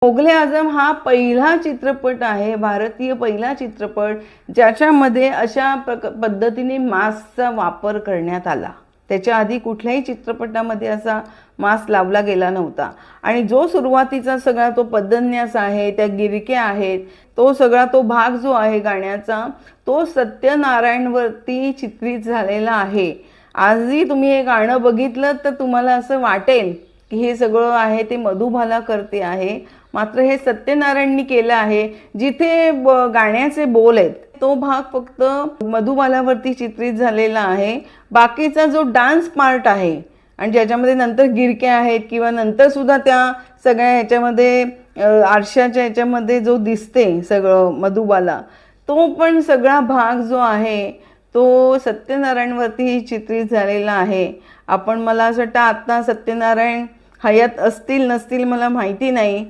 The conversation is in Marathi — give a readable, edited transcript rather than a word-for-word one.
मोगले आझम हा पहिला चित्रपट आहे, भारतीय पहिला चित्रपट ज्याच्यामध्ये अशा पद्धतीने मास्कचा वापर करण्यात आला. त्याच्या आधी कुठल्याही चित्रपटामध्ये असा मास्क लावला गेला नव्हता. आणि जो सुरुवातीचा सगळा तो पदन्यास आहे, त्या गिरक्या आहेत, तो सगळा तो भाग जो आहे गाण्याचा, तो सत्यनारायणवरती चित्रित झालेला आहे. आजही तुम्ही हे गाणं बघितलं तर तुम्हाला असं वाटेल की हे सगळं आहे ते मधुबाला करते आहे, मात्र हे सत्यनारायणनी केलं आहे. जिथे गाण्याचे बोल आहेत तो भाग फक्त मधुबालावरती चित्रित झालेला आहे. बाकीचा जो डान्स पार्ट आहे आणि ज्याच्यामध्ये नंतर गिरक्या आहेत किंवा नंतर सुद्धा त्या सगळ्या ह्याच्यामध्ये आरशाच्या ह्याच्यामध्ये जो दिसते सगळं मधुबाला, तो पण सगळा भाग जो आहे तो सत्यनारायणवरती चित्रित झालेला आहे. आपण मला असं वाटतं आता सत्यनारायण हयात असतील नसतील मला माहिती नाही.